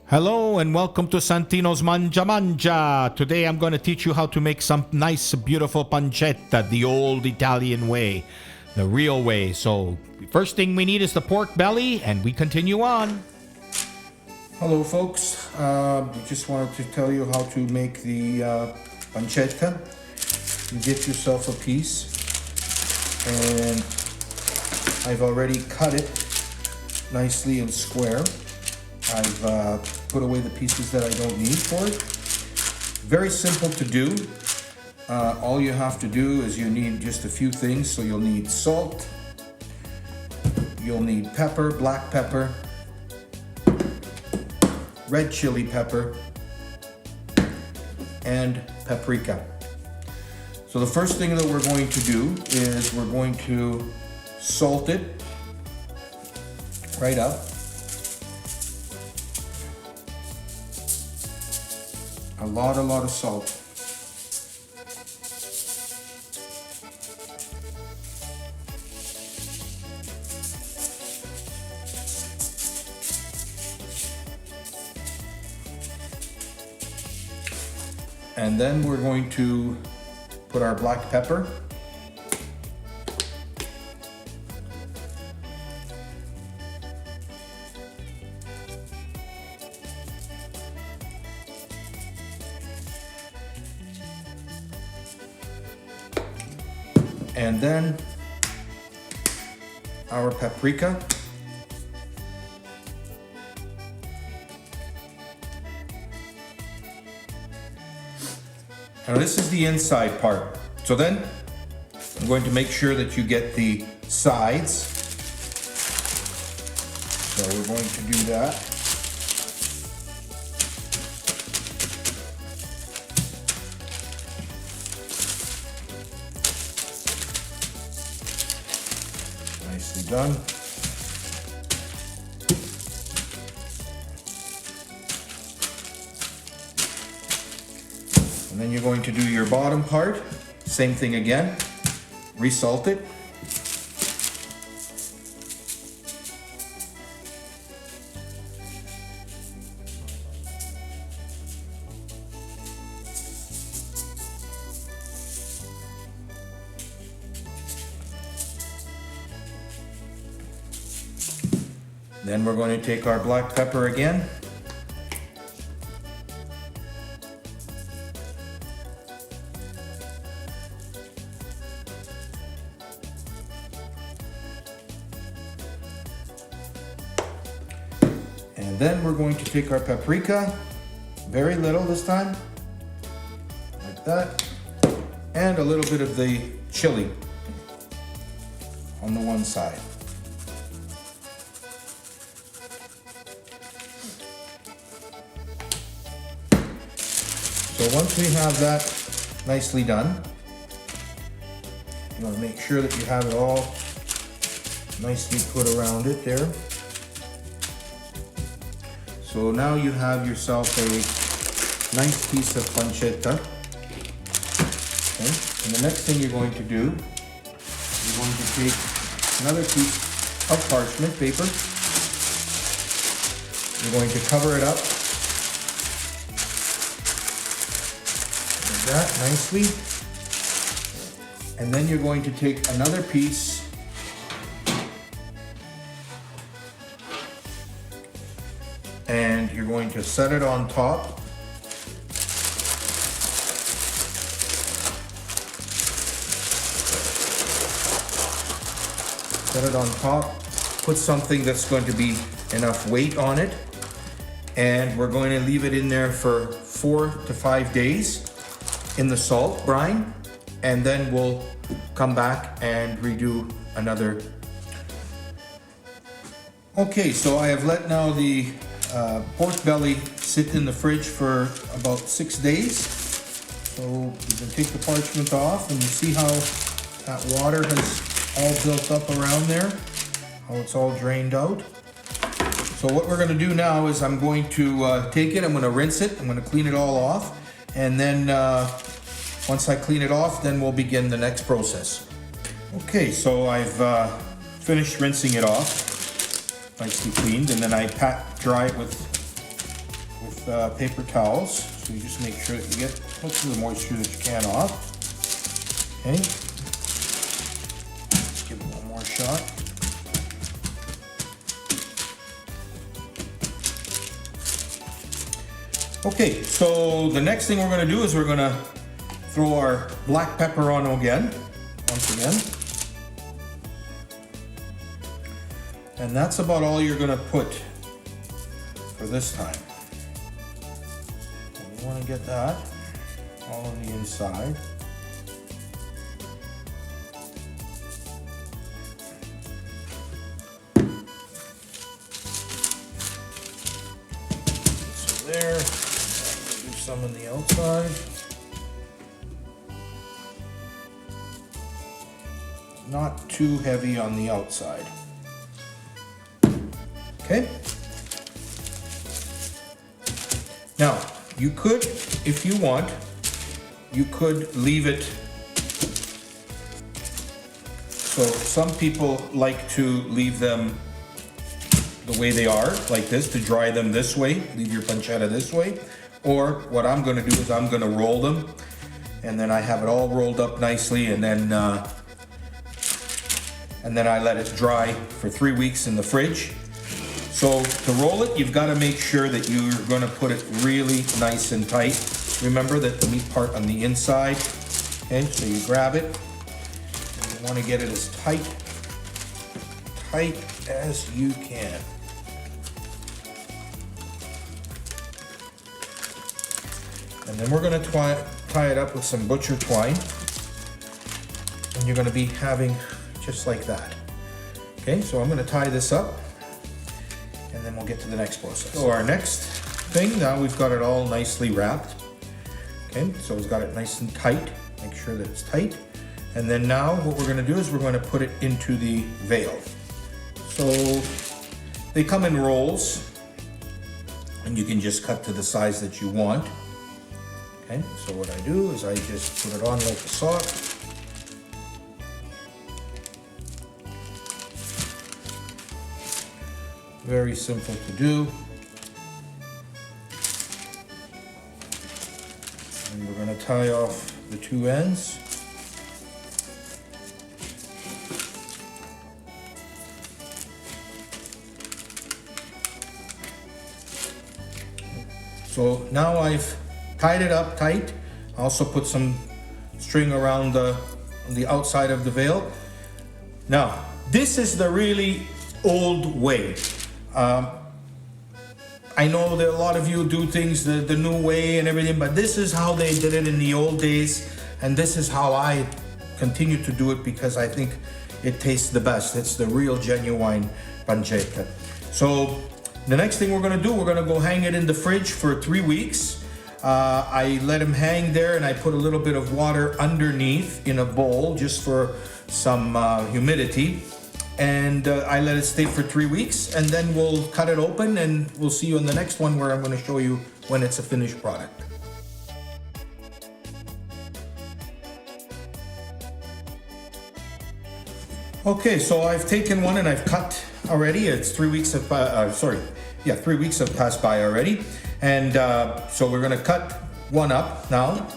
Hello and welcome to Santino's Mangia. Today I'm going to teach you how to make some nice, beautiful pancetta, the old Italian way, the real way. So, first thing we need is the pork belly, and we continue on. Hello folks, just wanted to tell you how to make the pancetta. You get yourself a piece, and I've already cut it nicely and square. I've put away the pieces that I don't need for it. Very simple to do. All you have to do is you need just a few things. So you'll need salt, you'll need pepper, black pepper, red chili pepper, and paprika. So the first thing that we're going to do is we're going to salt it right up. A lot of salt. And then we're going to put our black pepper. And then our paprika. Now this is the inside part. So then I'm going to make sure that you get the sides. So we're going to do that. Nicely done. And then you're going to do your bottom part. Same thing again. Resalt it. Then we're going to take our black pepper again. And then we're going to take our paprika, very little this time, like that, and a little bit of the chili on the one side. So once we have that nicely done, you want to make sure that you have it all nicely put around it there. So now you have yourself a nice piece of pancetta. Okay. And the next thing you're going to do, you're going to take another piece of parchment paper. You're going to cover it up that nicely, and then you're going to take another piece and you're going to set it on top. Set it on top, put something that's going to be enough weight on it, and we're going to leave it in there for 4 to 5 days in the salt brine, and then we'll come back and redo another. Okay, so I have let now the pork belly sit in the fridge for about 6 days. So you can take the parchment off and you see how that water has all built up around there, how it's all drained out. So what we're going to do now is I'm going to take it, I'm going to rinse it, I'm going to clean it all off, and then once I clean it off, then we'll begin the next process. Okay, so I've finished rinsing it off, nicely cleaned, and then I pat dry it with paper towels. So you just make sure that you get most of the moisture that you can off. Okay. Let's give it one more shot. Okay, so the next thing we're going to do is we're going to throw our black pepper on again, once again. And that's about all you're going to put for this time. So you want to get that all on the inside. So there. Some on the outside. Not too heavy on the outside. Okay. Now, you could, if you want, you could leave it. So some people like to leave them the way they are, like this, to dry them this way. Leave your pancetta this way. Or what I'm going to do is I'm going to roll them, and then I have it all rolled up nicely, and then I let it dry for 3 weeks in the fridge. So to roll it, you've got to make sure that you're going to put it really nice and tight. Remember that the meat part on the inside. Okay, so you grab it, and you want to get it as tight as you can. And then we're going to tie it up with some butcher twine. And you're going to be having just like that. Okay, so I'm going to tie this up. And then we'll get to the next process. So our next thing, now we've got it all nicely wrapped. Okay, so we've got it nice and tight. Make sure that it's tight. And then now what we're going to do is we're going to put it into the veil. So they come in rolls. And you can just cut to the size that you want. Okay, so what I do is I just put it on like a sock. Very simple to do. And we're going to tie off the two ends. So now I've tied it up tight. I also put some string around the outside of the veil. Now, this is the really old way. I know that a lot of you do things the new way and everything, but this is how they did it in the old days, and this is how I continue to do it because I think it tastes the best. It's the real genuine pancetta. So the next thing we're gonna do, we're gonna go hang it in the fridge for 3 weeks. I let them hang there, and I put a little bit of water underneath in a bowl just for some humidity. And I let it stay for 3 weeks, and then we'll cut it open, and we'll see you in the next one where I'm going to show you when it's a finished product. Okay, so I've taken one and I've cut already. It's 3 weeks of 3 weeks have passed by already. And so we're gonna cut one up now.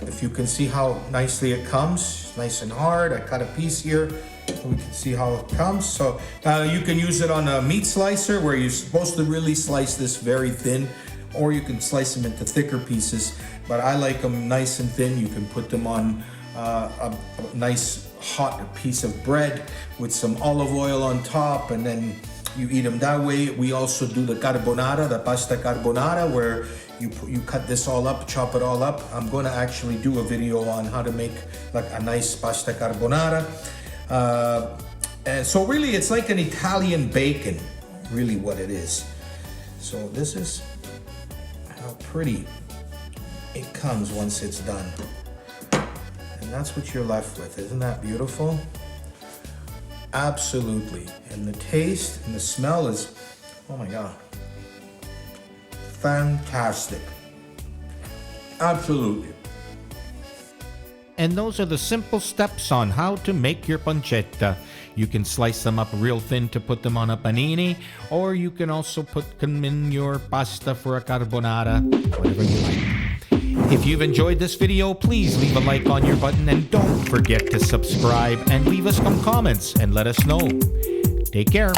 If you can see how nicely it comes, nice and hard. I cut a piece here so we can see how it comes. So you can use it on a meat slicer where you're supposed to really slice this very thin, or you can slice them into thicker pieces. But I like them nice and thin. You can put them on a nice hot piece of bread with some olive oil on top, and then you eat them that way. We also do the carbonara, the pasta carbonara, where you cut this all up, chop it all up. I'm going to actually do a video on how to make like a nice pasta carbonara. And so really it's like an Italian bacon, really what it is. So this is how pretty it comes once it's done. And that's what you're left with. Isn't that beautiful? Absolutely. And the taste and the smell is, oh my God, fantastic. Absolutely. And those are the simple steps on how to make your pancetta. You can slice them up real thin to put them on a panini, or you can also put them in your pasta for a carbonara, whatever you like. If you've enjoyed this video, please leave a like on your button and don't forget to subscribe and leave us some comments and let us know. Take care.